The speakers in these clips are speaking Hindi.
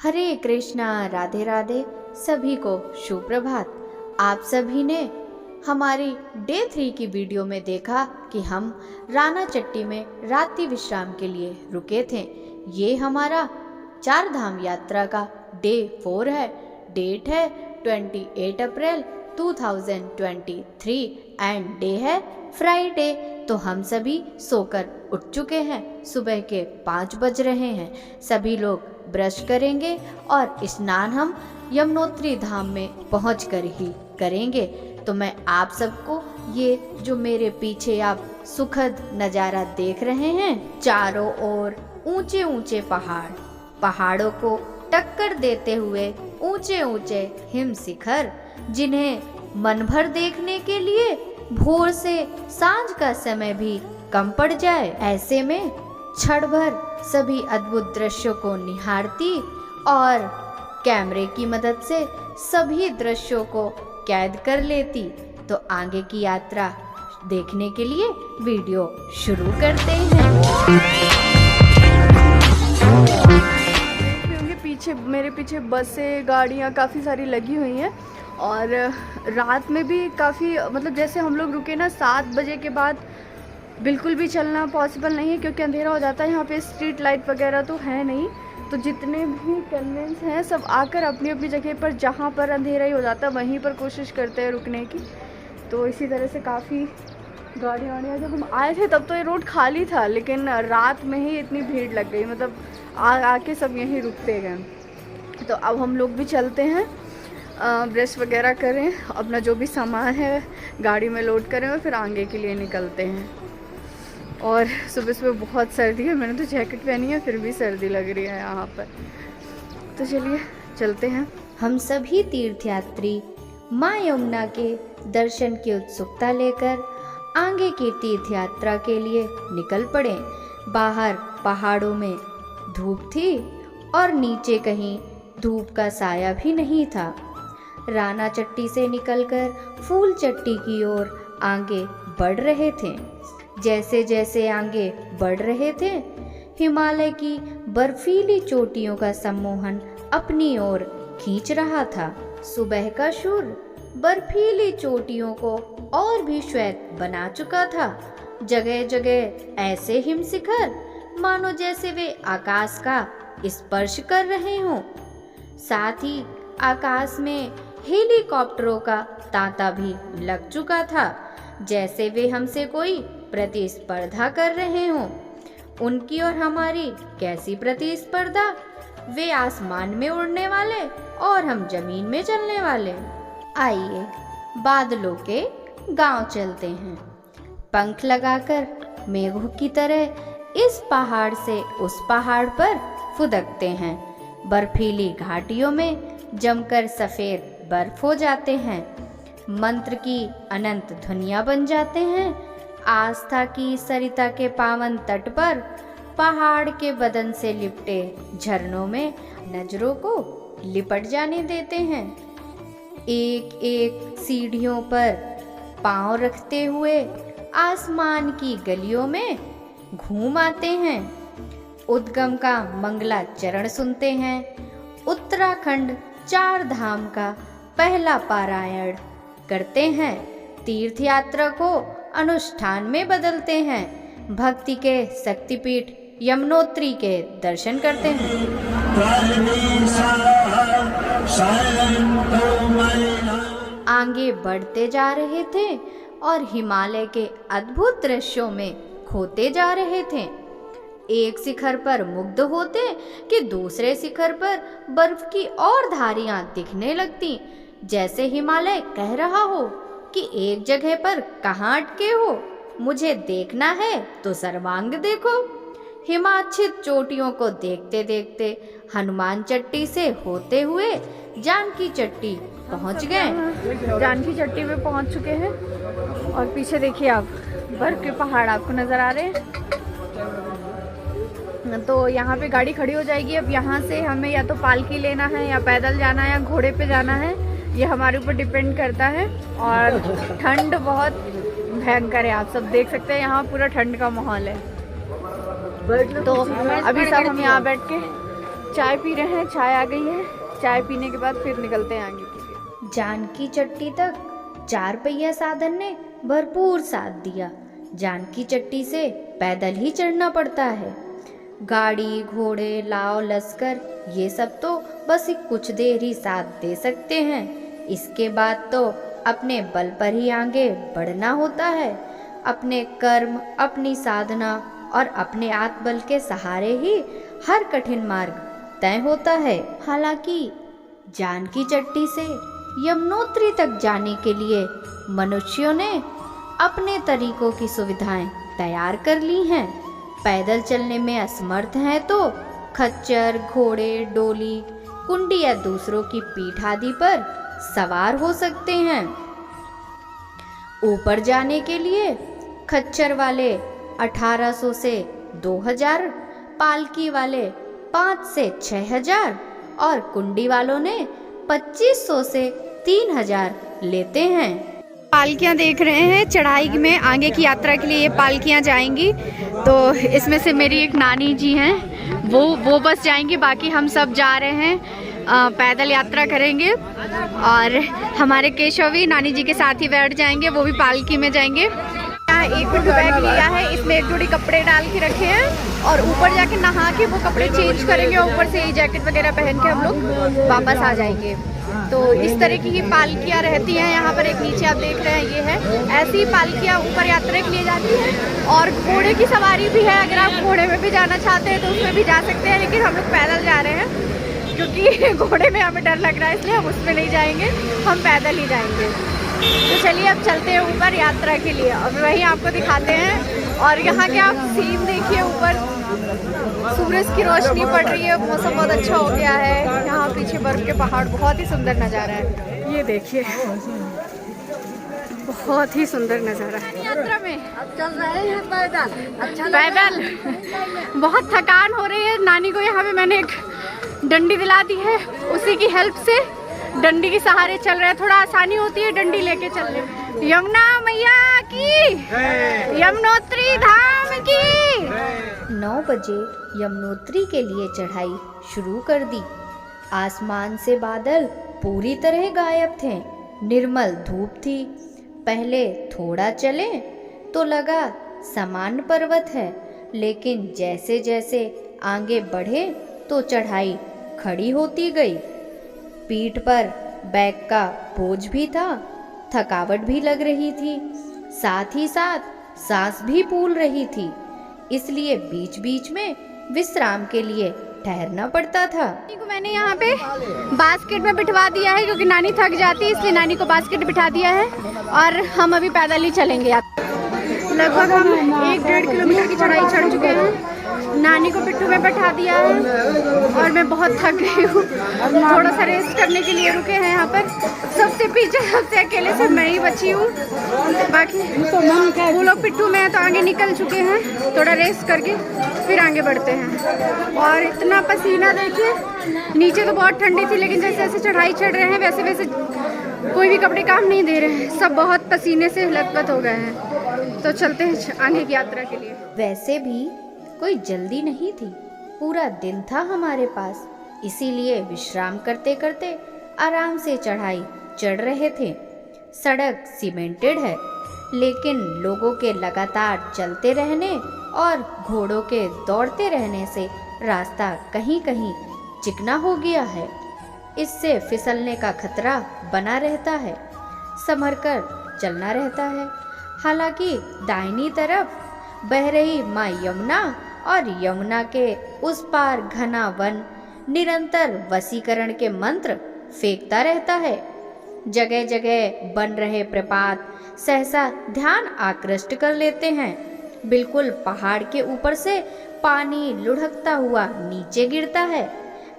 हरे कृष्णा, राधे राधे। सभी को सुप्रभात। आप सभी ने हमारी डे 3 की वीडियो में देखा कि हम रानाचट्टी में रात्रि विश्राम के लिए रुके थे। ये हमारा 4 धाम यात्रा का डे 4 है। डेट है 28 अप्रैल 2023 एंड डे है फ्राइडे। तो हम सभी सोकर उठ चुके हैं। सुबह के 5 बज रहे हैं। सभी लोग ब्रश करेंगे और स्नान हम यमुनोत्री धाम में पहुंचकर ही करेंगे। तो मैं आप सबको ये जो मेरे पीछे आप सुखद नज़ारा देख रहे हैं, चारों ओर ऊंचे ऊंचे पहाड़ों को टक्कर देते हुए ऊंचे ऊंचे हिम शिखर, जिन्हें मन भर देखने के लिए भोर से सांझ का समय भी कम पड़ जाए। ऐसे में क्षण भर सभी अद्भुत दृश्यों को निहारती और कैमरे की मदद से सभी दृश्यों को कैद कर लेती। तो आगे की यात्रा देखने के लिए वीडियो शुरू करते हैं। पीछे मेरे पीछे बसें, गाड़ियाँ काफ़ी सारी लगी हुई हैं और रात में भी काफ़ी, मतलब जैसे हम लोग रुके ना 7 बजे के बाद बिल्कुल भी चलना पॉसिबल नहीं है, क्योंकि अंधेरा हो जाता है। यहाँ पे स्ट्रीट लाइट वगैरह तो है नहीं। तो जितने भी कन्वेंस हैं सब आकर अपनी अपनी जगह पर, जहाँ पर अंधेरा ही हो जाता है वहीं पर कोशिश करते हैं रुकने की। तो इसी तरह से काफ़ी गाड़ियाँ वाड़ियाँ, जब हम आए थे तब तो ये रोड खाली था, लेकिन रात में ही इतनी भीड़ लग गई, मतलब आके सब यहीं रुकते गए। तो अब हम लोग भी चलते हैं, ब्रश वगैरह करें, अपना जो भी सामान है गाड़ी में लोड करें और फिर आगे के लिए निकलते हैं। और सुबह सुबह बहुत सर्दी है, मैंने तो जैकेट पहनी है फिर भी सर्दी लग रही है यहाँ पर। तो चलिए चलते हैं। हम सभी तीर्थयात्री माँ यमुना के दर्शन की उत्सुकता लेकर आगे की तीर्थ यात्रा के लिए निकल पड़े। बाहर पहाड़ों में धूप थी और नीचे कहीं धूप का साया भी नहीं था। रानाचट्टी से निकलकर फूल चट्टी की ओर आगे बढ़ रहे थे। जैसे जैसे आगे बढ़ रहे थे, हिमालय की बर्फीली चोटियों का सम्मोहन अपनी ओर खींच रहा था। सुबह का सूर्य बर्फीली चोटियों को और भी श्वेत बना चुका था। जगह जगह ऐसे हिम शिखर मानो जैसे वे आकाश का स्पर्श कर रहे हों। साथ ही आकाश में हेलीकॉप्टरों का तांता भी लग चुका था, जैसे वे हमसे कोई प्रतिस्पर्धा कर रहे हों। उनकी और हमारी कैसी प्रतिस्पर्धा? वे आसमान में उड़ने वाले और हम जमीन में चलने वाले। आइए बादलों के गांव चलते हैं। पंख लगाकर मेघों की तरह इस पहाड़ से उस पहाड़ पर फुदकते हैं। बर्फीली घाटियों में जमकर सफेद बर्फ हो जाते हैं। मंत्र की अनंत ध्वनियाँ बन जाते हैं। आस्था की सरिता के पावन तट पर पहाड़ के बदन से लिपटे झरनों में नजरों को लिपट जाने देते हैं। एक एक सीढ़ियों पर पांव रखते हुए आसमान की गलियों में घूम आते हैं। उद्गम का मंगला चरण सुनते हैं। उत्तराखंड 4 धाम का पहला पारायण करते हैं। तीर्थ यात्रा को अनुष्ठान में बदलते हैं। भक्ति के शक्तिपीठ यमुनोत्री के दर्शन करते हैं। आगे बढ़ते जा रहे थे और हिमालय के अद्भुत दृश्यों में खोते जा रहे थे। एक शिखर पर मुग्ध होते कि दूसरे शिखर पर बर्फ की और धारियां दिखने लगती, जैसे हिमालय कह रहा हो कि एक जगह पर कहाँ अटके हो, मुझे देखना है तो सर्वांग देखो। हिमाच्छिद चोटियों को देखते देखते हनुमान चट्टी से होते हुए जानकी चट्टी पहुंच गए। जानकी चट्टी पे पहुंच चुके हैं और पीछे देखिए आप बर्फ के पहाड़ आपको नजर आ रहे हैं। तो यहाँ पे गाड़ी खड़ी हो जाएगी। अब यहाँ से हमें या तो पालकी लेना है या पैदल जाना है या घोड़े पे जाना है, ये हमारे ऊपर डिपेंड करता है। और ठंड बहुत भयंकर है, आप सब देख सकते हैं, यहाँ पूरा ठंड का माहौल है। तो अभी सब हम यहाँ बैठ के चाय पी रहे हैं, चाय आ गई है। चाय पीने के बाद फिर निकलते हैं आगे के लिए। जानकी चट्टी तक 4 पहिया साधन ने भरपूर साथ दिया। जानकी चट्टी से पैदल ही चढ़ना पड़ता है। गाड़ी घोड़े लाव लश्कर ये सब तो बस कुछ देर ही साथ दे सकते हैं। इसके बाद तो अपने बल पर ही आगे बढ़ना होता है। अपने कर्म, अपनी साधना और अपने आत्मबल के सहारे ही हर कठिन मार्ग तय होता है। हालांकि जानकी चट्टी से यमुनोत्री तक जाने के लिए मनुष्यों ने अपने तरीकों की सुविधाएं तैयार कर ली हैं। पैदल चलने में असमर्थ हैं तो खच्चर, घोड़े, डोली, कुंडी या दूसरों की पीठ आदि पर सवार हो सकते हैं। ऊपर जाने के लिए खच्चर वाले 1800 से 2000, पालकी वाले 5 से 6000 और कुंडी वालों ने 2500 से 3000 लेते हैं। पालकियाँ देख रहे हैं, चढ़ाई में आगे की यात्रा के लिए ये पालकियाँ जाएंगी। तो इसमें से मेरी एक नानी जी हैं, वो बस जाएंगी, बाकी हम सब जा रहे हैं, पैदल यात्रा करेंगे। और हमारे केशव भी नानी जी के साथ ही बैठ जाएंगे, वो भी पालकी में जाएंगे। यहाँ एक बैग लिया है, इसमें एक जोड़ी कपड़े डाल के रखे हैं और ऊपर जाके नहा के वो कपड़े चेंज करेंगे और ऊपर से जैकेट वगैरह पहन के हम लोग वापस आ जाएंगे। तो इस तरह की पालकियाँ रहती हैं यहाँ पर। एक नीचे आप देख रहे हैं ये है, ऐसी पालकियाँ ऊपर यात्रा के लिए जाती हैं। और घोड़े की सवारी भी है, अगर आप घोड़े में भी जाना चाहते हैं तो उसमें भी जा सकते हैं, लेकिन हम लोग पैदल जा रहे हैं क्योंकि घोड़े में हमें डर लग रहा है, इसलिए हम उसमें नहीं जाएंगे, हम पैदल ही जाएंगे। तो चलिए अब चलते हैं ऊपर यात्रा के लिए और वहीं आपको दिखाते हैं। और यहाँ के आप सीन देखिए, ऊपर सूरज की रोशनी पड़ रही है, मौसम बहुत अच्छा हो गया है। यहाँ पीछे बर्फ के पहाड़, बहुत ही सुंदर नज़ारा है। ये देखिए, बहुत ही सुंदर नज़ारा है। यात्रा में अब चल रहे हैं पैदल। अच्छा पैदल बहुत थकान हो रही है। नानी को यहाँ पे मैंने एक डंडी दिला दी है, उसी की हेल्प से डंडी के सहारे चल रहे हैं। थोड़ा आसानी होती है डंडी लेके चलने में। यमुना मैया की, यमुनोत्री धाम की। 9 बजे यमुनोत्री के लिए चढ़ाई शुरू कर दी। आसमान से बादल पूरी तरह गायब थे, निर्मल धूप थी। पहले थोड़ा चले तो लगा सामान्य पर्वत है, लेकिन जैसे जैसे आगे बढ़े तो चढ़ाई खड़ी होती गई। पीठ पर बैग का बोझ भी था, थकावट भी लग रही थी, साथ ही साथ सांस भी फूल रही थी, इसलिए बीच बीच में विश्राम के लिए ठहरना पड़ता था। नानी को मैंने यहाँ पे बास्केट में बिठवा दिया है क्योंकि नानी थक जाती है, इसलिए नानी को बास्केट बिठा दिया है और हम अभी पैदल ही चलेंगे। लगभग हम 1-1.5 किलोमीटर की चढ़ाई चढ़ चुके हैं। नानी को पिट्ठू में बैठा दिया है और मैं बहुत थक गई हूँ। थोड़ा सा रेस्ट करने के लिए रुके हैं यहाँ पर। सबसे पीछे सबसे अकेले से मैं ही बची हूँ, बाकी वो लोग पिट्ठू में तो आगे निकल चुके हैं। थोड़ा रेस्ट करके फिर आगे बढ़ते हैं। और इतना पसीना देखिए, नीचे तो बहुत ठंडी थी, लेकिन जैसे जैसे चढ़ाई चढ़ रहे हैं वैसे वैसे कोई भी कपड़े काम नहीं दे रहे हैं, सब बहुत पसीने से लथपथ हो गए हैं। तो चलते हैं आगे की यात्रा के लिए। वैसे भी कोई जल्दी नहीं थी, पूरा दिन था हमारे पास, इसीलिए विश्राम करते करते आराम से चढ़ाई चढ़ रहे थे। सड़क सीमेंटेड है, लेकिन लोगों के लगातार चलते रहने और घोड़ों के दौड़ते रहने से रास्ता कहीं कहीं चिकना हो गया है। इससे फिसलने का खतरा बना रहता है, संभल कर चलना रहता है। हालांकि दाहिनी तरफ बह रही माँ यमुना और यमुना के उस पार घना वन निरंतर वशीकरण के मंत्र फेंकता रहता है। जगह जगह बन रहे प्रपात सहसा ध्यान आकृष्ट कर लेते हैं। बिल्कुल पहाड़ के ऊपर से पानी लुढ़कता हुआ नीचे गिरता है।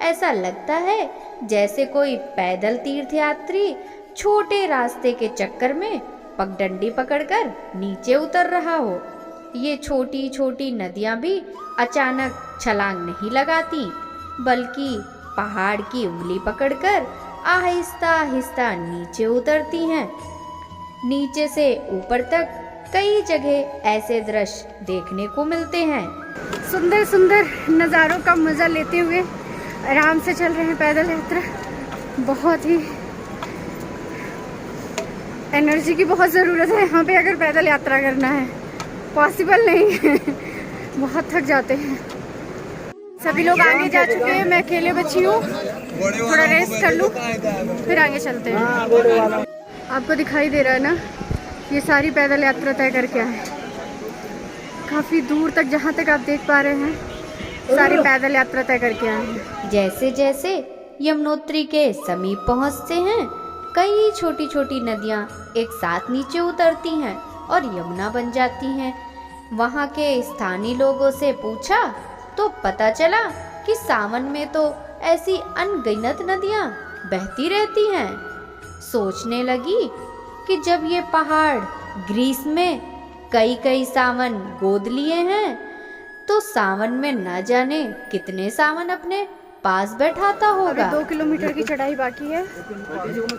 ऐसा लगता है जैसे कोई पैदल तीर्थयात्री छोटे रास्ते के चक्कर में पगडंडी पकड़कर नीचे उतर रहा हो। ये छोटी छोटी नदियां भी अचानक छलांग नहीं लगाती, बल्कि पहाड़ की उंगली पकड़कर आहिस्ता आहिस्ता नीचे उतरती हैं। नीचे से ऊपर तक कई जगह ऐसे दृश्य देखने को मिलते हैं। सुंदर सुंदर नज़ारों का मज़ा लेते हुए आराम से चल रहे हैं पैदल यात्रा। बहुत ही एनर्जी की बहुत ज़रूरत है यहाँ पे अगर पैदल यात्रा करना है, पॉसिबल नहीं है। बहुत थक जाते हैं। सभी लोग आगे जा चुके हैं, मैं अकेले बची हूँ। थोड़ा रेस्ट कर लूँ फिर आगे चलते हैं। आपको दिखाई दे रहा है ना, ये सारी पैदल यात्रा तय करके आए। काफ़ी दूर तक, जहाँ तक आप देख पा रहे हैं, सारी पैदल यात्रा तय करके आए हैं। जैसे जैसे यमुनोत्री के समीप पहुंचते हैं, कई छोटी छोटी नदियां एक साथ नीचे उतरती हैं और यमुना बन जाती हैं। वहां के स्थानीय लोगों से पूछा तो पता चला कि सावन में तो ऐसी अनगिनत नदियां बहती रहती हैं। सोचने लगी कि जब ये पहाड़ ग्रीस में कई कई सावन गोद लिए हैं, तो सावन में न जाने कितने सावन अपने पास बैठाता होगा। 2 किलोमीटर की चढ़ाई बाकी है।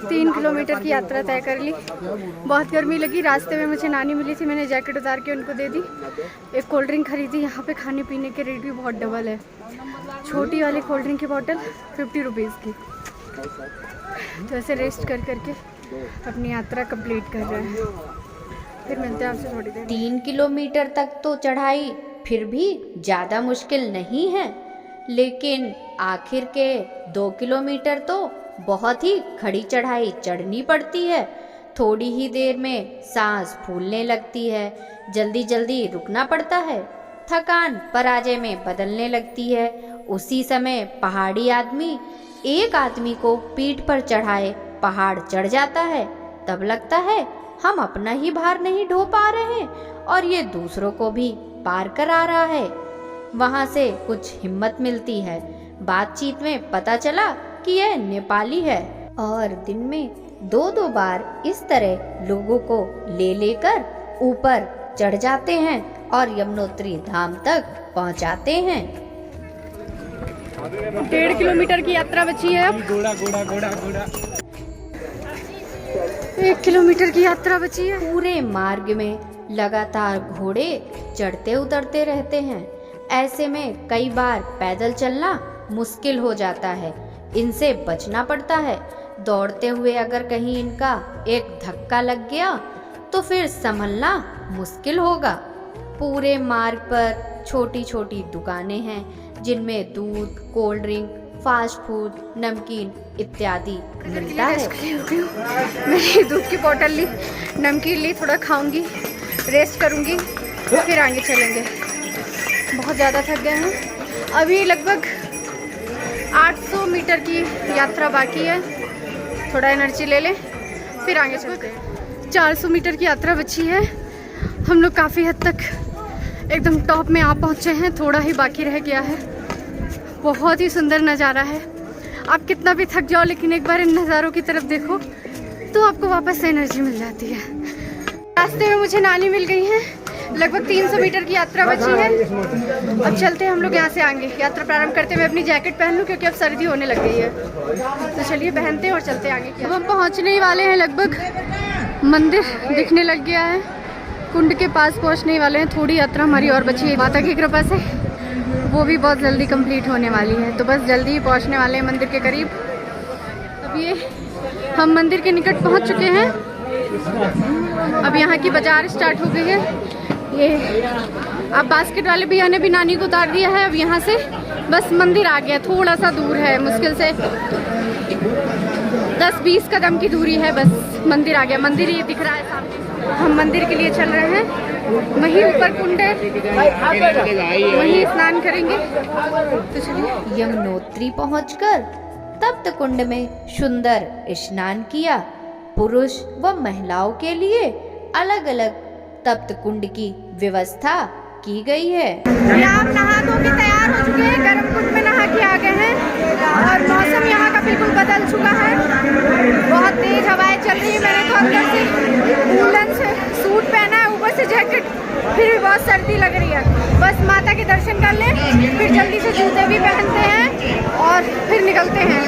3 किलोमीटर की यात्रा तय कर ली। बहुत गर्मी लगी। रास्ते में मुझे नानी मिली थी, मैंने जैकेट उतार के उनको दे दी। एक कोल्ड ड्रिंक खरीदी। यहाँ पे खाने पीने के रेट भी बहुत डबल है। छोटी वाली कोल्ड ड्रिंक की बोतल 50 रुपीज़ की। तो ऐसे रेस्ट कर करके अपनी यात्रा कंप्लीट कर रहे हैं। फिर मिलते हैं आपसे थोड़ी देर। 3 किलोमीटर तक तो चढ़ाई फिर भी ज़्यादा मुश्किल नहीं है, लेकिन आखिर के 2 किलोमीटर तो बहुत ही खड़ी चढ़ाई चढ़नी पड़ती है। थोड़ी ही देर में सांस फूलने लगती है, जल्दी जल्दी रुकना पड़ता है, थकान पराजय में बदलने लगती है। उसी समय पहाड़ी आदमी एक आदमी को पीठ पर चढ़ाए पहाड़ चढ़ जाता है। तब लगता है हम अपना ही भार नहीं ढो पा रहे और ये दूसरों को भी पार करा रहा है। वहाँ से कुछ हिम्मत मिलती है। बातचीत में पता चला कि यह नेपाली है और दिन में 2-2 बार इस तरह लोगों को ले लेकर ऊपर चढ़ जाते हैं और यमुनोत्री धाम तक पहुँचाते हैं। 1.5 किलोमीटर की यात्रा बची है अब। 1 किलोमीटर की यात्रा बची है। पूरे मार्ग में लगातार घोड़े चढ़ते उतरते रहते हैं। ऐसे में कई बार पैदल चलना मुश्किल हो जाता है, इनसे बचना पड़ता है। दौड़ते हुए अगर कहीं इनका एक धक्का लग गया तो फिर संभलना मुश्किल होगा। पूरे मार्ग पर छोटी छोटी दुकानें हैं जिनमें दूध, कोल्ड ड्रिंक, फास्ट फूड, नमकीन इत्यादि मिलता है। मैंने दूध की बोतल ली, नमकीन ली, थोड़ा खाऊंगी, रेस्ट करूंगी, फिर आगे चलेंगे। बहुत ज़्यादा थक गए हैं। अभी लगभग 800 मीटर की यात्रा बाकी है। थोड़ा एनर्जी ले लें फिर आगे चलते हैं। 400 मीटर की यात्रा बची है। हम लोग काफ़ी हद तक एकदम टॉप में आ पहुँचे हैं। थोड़ा ही बाकी रह गया है। बहुत ही सुंदर नज़ारा है। आप कितना भी थक जाओ, लेकिन एक बार इन नज़ारों की तरफ देखो तो आपको वापस से एनर्जी मिल जाती है। रास्ते में मुझे नानी मिल गई है। लगभग 300 मीटर की यात्रा बची है। अब चलते हैं हम लोग यहाँ से आगे। यात्रा प्रारंभ करते हुए अपनी जैकेट पहन लूँ क्योंकि अब सर्दी होने लग गई है। तो चलिए पहनते हैं और चलते हैं आगे। अब हम पहुँचने ही वाले हैं। लगभग मंदिर दिखने लग गया है। कुंड के पास पहुँचने ही वाले हैं। थोड़ी यात्रा हमारी और बची है। माता की कृपा से वो भी बहुत जल्दी कंप्लीट होने वाली है। तो बस जल्दी ही पहुँचने वाले हैं मंदिर के करीब। अब ये हम मंदिर के निकट पहुँच चुके हैं। अब यहाँ की बाजार स्टार्ट हो गई है। ये अब बास्केट वाले भैया ने भी नानी को उतार दिया है। अब यहाँ से बस मंदिर आ गया, थोड़ा सा दूर है, मुश्किल से 10-20 कदम की दूरी है। बस मंदिर आ गया। मंदिर ये दिख रहा है सामने। हम मंदिर के लिए चल रहे हैं। वहीं ऊपर कुंड है, वहीं स्नान करेंगे। तो चलिए। यमुनोत्री पहुंचकर तप्त कुंड में सुंदर स्नान किया। पुरुष व महिलाओं के लिए अलग अलग तप्त कुंड की व्यवस्था की गई है। आप नहा धो के तैयार हो चुके हैं। गर्म कुंड में नहा के आ गए हैं और मौसम यहाँ का बिल्कुल बदल चुका है। बहुत तेज हवाएं चल रही है। मैंने तो अंदर से वूलन से सूट पहना है, ऊपर से जैकेट, फिर भी बहुत सर्दी लग रही है। बस माता के दर्शन कर लें, फिर जल्दी से जूते भी पहनते हैं और फिर निकलते हैं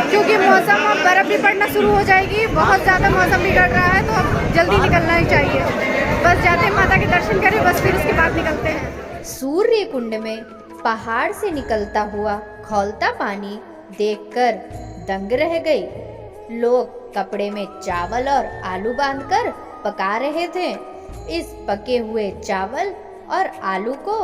क्योंकि मौसम अब बर्फ़ भी पड़ना शुरू हो जाएगी। बहुत ज़्यादा मौसम बिगड़ रहा है तो अब जल्दी निकलना ही चाहिए। बस जाते हैं माता के दर्शन करें, बस फिर उसके बाद निकलते हैं। सूर्य कुंड में पहाड़ से निकलता हुआ खौलता पानी देखकर दंग रह गई। लोग कपड़े में चावल और आलू बांधकर पका रहे थे। इस पके हुए चावल और आलू को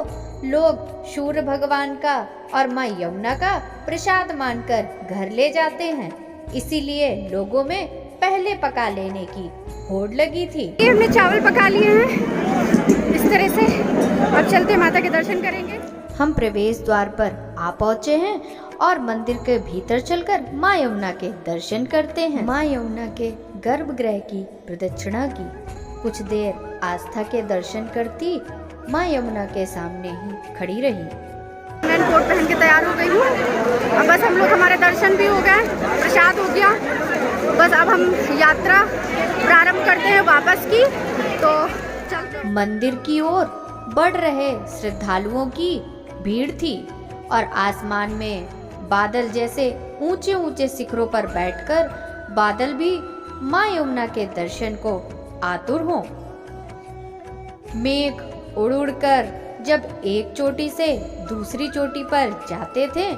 लोग सूर्य भगवान का और माँ यमुना का प्रसाद मानकर घर ले जाते हैं। इसीलिए लोगों में पहले पका लेने की होड़ लगी थी। हमने चावल पका लिए हैं इस तरह से। अब चलते माता के दर्शन करेंगे। हम प्रवेश द्वार पर आ पहुँचे हैं और मंदिर के भीतर चलकर माँ यमुना के दर्शन करते हैं। माँ यमुना के गर्भगृह की प्रदक्षिणा की। कुछ देर आस्था के दर्शन करती माँ यमुना के सामने ही खड़ी रही। मैं कोट पहन के तैयार हो गई हूँ। अब बस हम लोग, हमारे दर्शन भी हो गए, प्रसाद हो गया। बस अब हम यात्रा प्रारंभ करते हैं वापस की। तो चलते। मंदिर की ओर बढ़ रहे श्रद्धालुओं की भीड़ थी और आसमान में बादल जैसे ऊंचे ऊंचे शिखरों पर बैठकर बादल भी माँ यमुना के दर्शन को आतुर हों। मेघ उड़ उड़कर जब एक चोटी से दूसरी चोटी पर जाते थे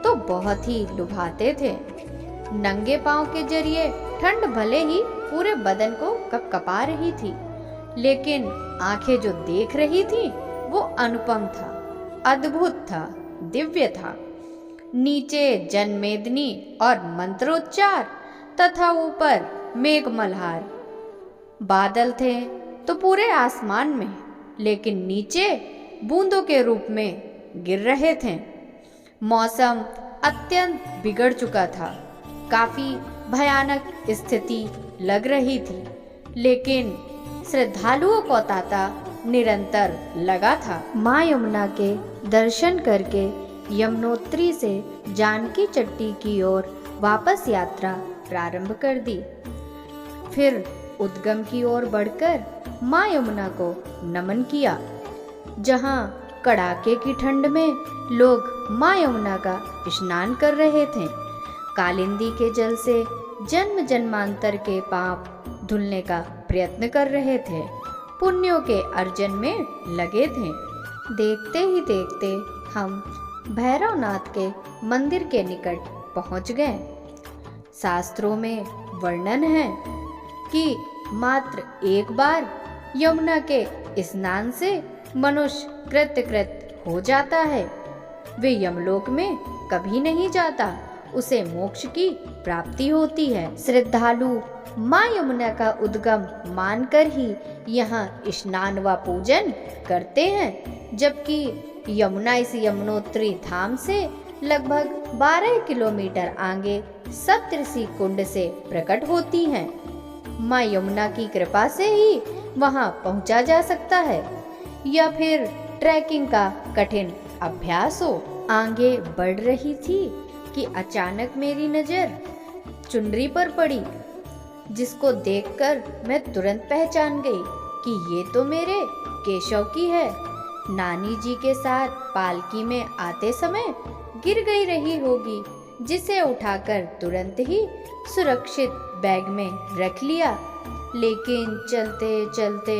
तो बहुत ही लुभाते थे। नंगे पांव के जरिए ठंड भले ही पूरे बदन को कपकपा रही थी, लेकिन आंखें जो देख रही थी वो अनुपम था, अद्भुत था, दिव्य था। नीचे जनमेदनी और मंत्रोच्चार तथा ऊपर मेघ मल्हार। बादल थे तो पूरे आसमान में, लेकिन नीचे बूंदों के रूप में गिर रहे थे। मौसम अत्यंत बिगड़ चुका था। काफी भयानक स्थिति लग रही थी, लेकिन श्रद्धालुओं को तांता निरंतर लगा था। माँ यमुना के दर्शन करके यमुनोत्री से जानकी चट्टी की ओर वापस यात्रा प्रारंभ कर दी। फिर उद्गम की ओर बढ़कर माँ यमुना को नमन किया, जहाँ कड़ाके की ठंड में लोग माँ यमुना का स्नान कर रहे थे। कालिंदी के जल से जन्म जन्मांतर के पाप धुलने का प्रयत्न कर रहे थे, पुण्यों के अर्जन में लगे थे। देखते ही देखते हम भैरवनाथ के मंदिर के निकट पहुंच गए। शास्त्रों में वर्णन है कि मात्र एक बार यमुना के स्नान से मनुष्य कृतकृत हो जाता है। वे यमलोक में कभी नहीं जाता, उसे मोक्ष की प्राप्ति होती है। श्रद्धालु माँ यमुना का उद्गम मानकर ही यहाँ स्नान व पूजन करते हैं, जबकि यमुना इस यमुनोत्री धाम से लगभग 12 किलोमीटर आगे सप्तऋषि कुंड से प्रकट होती हैं। माँ यमुना की कृपा से ही वहाँ पहुँचा जा सकता है, या फिर ट्रैकिंग का कठिन अभ्यास हो। आगे बढ़ रही थी कि अचानक मेरी नज़र चुनरी पर पड़ी, जिसको देखकर मैं तुरंत पहचान गई कि ये तो मेरे केशव की है। नानी जी के साथ पालकी में आते समय गिर गई रही होगी, जिसे उठाकर तुरंत ही सुरक्षित बैग में रख लिया। लेकिन चलते चलते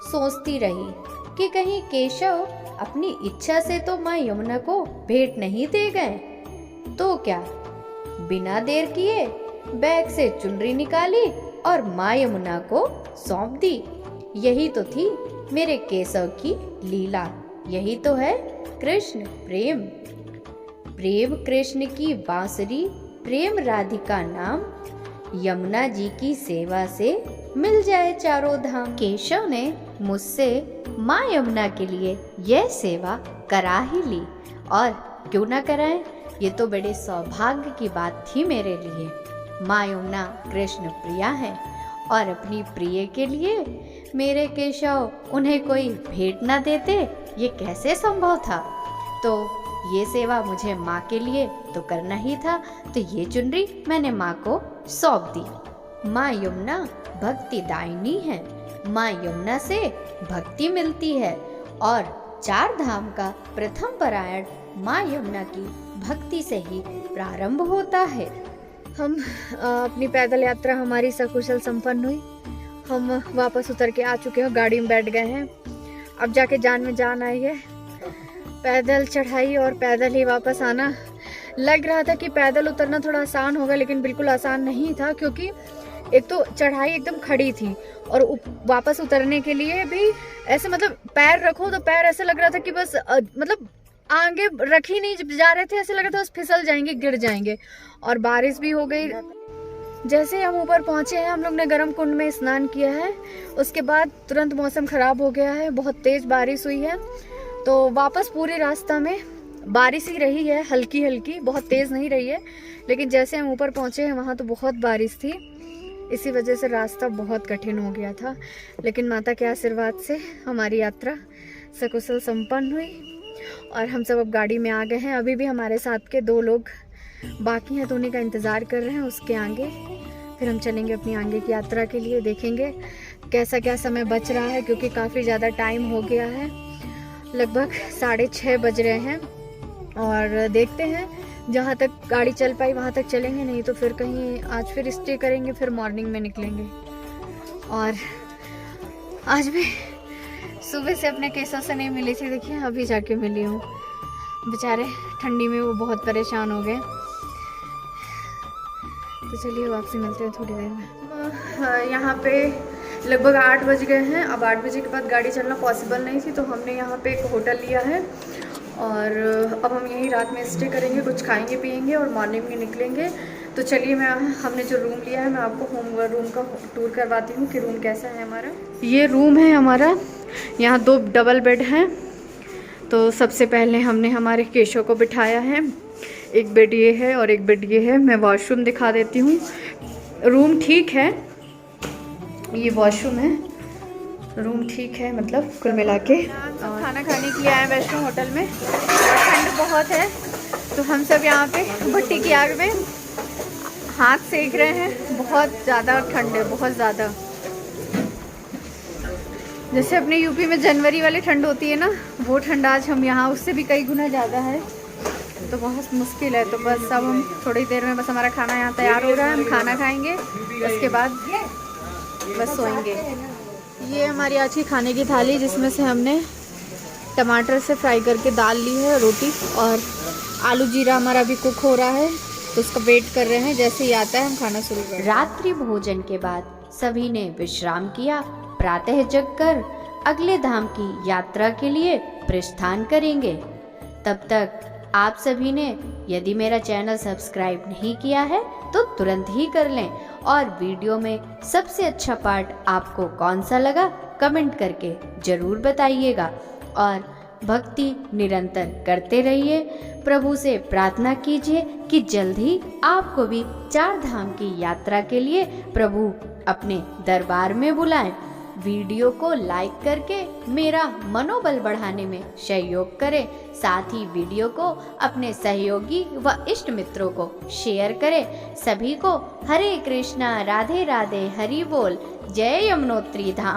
सोचती रही कि कहीं केशव अपनी इच्छा से तो माँ यमुना को भेंट नहीं दे गए तो क्या। बिना देर किए बैग से चुनरी निकाली और माँ यमुना को सौंप दी। यही तो थी मेरे केशव की लीला, यही तो है कृष्ण प्रेम। प्रेम कृष्ण की बांसुरी, प्रेम राधिका नाम, यमुना जी की सेवा से मिल जाए चारों धाम। केशव ने मुझसे माँ यमुना के लिए यह सेवा करा ही ली, और क्यों ना कराएं, ये तो बड़े सौभाग्य की बात थी मेरे लिए। माँ यमुना कृष्ण प्रिया है और अपनी प्रिय के लिए मेरे केशव उन्हें कोई भेंट ना देते, ये कैसे संभव था। तो ये सेवा मुझे माँ के लिए तो करना ही था, तो ये चुनरी मैंने माँ को सौंप दी। माँ यमुना भक्ति दायिनी है। माँ यमुना से भक्ति मिलती है और चार धाम का प्रथम पारायण माँ यमुना की भक्ति से ही प्रारंभ होता है। हम अपनी पैदल यात्रा हमारी सकुशल संपन्न हुई। हम वापस उतर के आ चुके हैं, गाड़ी में बैठ गए हैं। अब जाके जान में जान आई है। पैदल चढ़ाई और पैदल ही वापस आना लग रहा था कि पैदल उतरना थोड़ा आसान होगा, लेकिन बिल्कुल आसान नहीं था, क्योंकि एक तो चढ़ाई एकदम खड़ी थी और वापस उतरने के लिए भी ऐसे मतलब पैर रखो तो पैर ऐसे लग रहा था कि बस मतलब आगे रख ही नहीं जा रहे थे, ऐसे लग रहा था बस फिसल जाएंगे, गिर जाएंगे। और बारिश भी हो गई। जैसे हम ऊपर पहुंचे हैं, हम लोग ने गर्म कुंड में स्नान किया है, उसके बाद तुरंत मौसम खराब हो गया है, बहुत तेज बारिश हुई है। तो वापस पूरे रास्ता में बारिश ही रही है, हल्की हल्की, बहुत तेज नहीं रही है। लेकिन जैसे हम ऊपर पहुंचे हैं वहाँ तो बहुत बारिश थी, इसी वजह से रास्ता बहुत कठिन हो गया था। लेकिन माता के आशीर्वाद से हमारी यात्रा सकुशल संपन्न हुई और हम सब अब गाड़ी में आ गए हैं। अभी भी हमारे साथ के 2 लोग बाकी हैं, तो उन्हीं का इंतज़ार कर रहे हैं। उसके आगे फिर हम चलेंगे अपनी आगे की यात्रा के लिए। देखेंगे कैसा क्या समय बच रहा है, क्योंकि काफ़ी ज़्यादा टाइम हो गया है, लगभग 6:30 बज रहे हैं। और देखते हैं, जहाँ तक गाड़ी चल पाई वहाँ तक चलेंगे, नहीं तो फिर कहीं आज फिर स्टे करेंगे, फिर मॉर्निंग में निकलेंगे। और आज भी सुबह से अपने केसों से नहीं मिली थी, देखिए अभी जाके मिली हूँ। बेचारे ठंडी में वो बहुत परेशान हो गए। तो चलिए वापसी मिलते हैं थोड़ी देर में। यहाँ पे लगभग 8 बज गए हैं। अब 8 बजे के बाद गाड़ी चलना पॉसिबल नहीं थी, तो हमने यहाँ पे एक होटल लिया है और अब हम यहीं रात में स्टे करेंगे, कुछ खाएंगे पिएंगे और मॉर्निंग में निकलेंगे। तो चलिए हमने जो रूम लिया है, मैं आपको रूम का टूर करवाती हूँ कि रूम कैसा है हमारा। ये रूम है हमारा, यहाँ 2 डबल बेड हैं। तो सबसे पहले हमने हमारे केशों को बिठाया है, एक बेड ये है और एक बेड ये है। मैं वॉशरूम दिखा देती हूँ। रूम ठीक है, ये वॉशरूम है, रूम ठीक है मतलब कुल मिला के। और खाना खाने के लिए आए वैष्णो होटल में, और ठंड बहुत है तो हम सब यहाँ पे भट्टी की आग में हाथ सेक रहे हैं। बहुत ज़्यादा ठंड है, बहुत ज़्यादा। जैसे अपने यूपी में जनवरी वाली ठंड होती है ना, वो ठंड आज हम यहाँ उससे भी कई गुना ज़्यादा है, तो बहुत मुश्किल है। तो बस अब हम थोड़ी देर में, बस हमारा खाना यहाँ तैयार हो रहा है, हम खाना खाएंगे, उसके बाद बस सोएंगे। ये हमारी आज की खाने की थाली, जिसमें से हमने टमाटर से फ्राई करके दाल ली है, रोटी, और आलू जीरा हमारा अभी कुक हो रहा है, तो उसका वेट कर रहे हैं। जैसे ही आता है हम खाना शुरू करें। रात्रि भोजन के बाद सभी ने विश्राम किया। प्रातः जगकर अगले धाम की यात्रा के लिए प्रस्थान करेंगे। तब तक आप सभी ने यदि मेरा चैनल सब्सक्राइब नहीं किया है तो तुरंत ही कर लें, और वीडियो में सबसे अच्छा पार्ट आपको कौन सा लगा कमेंट करके ज़रूर बताइएगा। और भक्ति निरंतर करते रहिए। प्रभु से प्रार्थना कीजिए कि जल्द ही आपको भी 4 धाम की यात्रा के लिए प्रभु अपने दरबार में बुलाएं। वीडियो को लाइक करके मेरा मनोबल बढ़ाने में सहयोग करें। साथ ही वीडियो को अपने सहयोगी व इष्ट मित्रों को शेयर करें। सभी को हरे कृष्णा, राधे राधे, हरि बोल, जय यमुनोत्री धाम।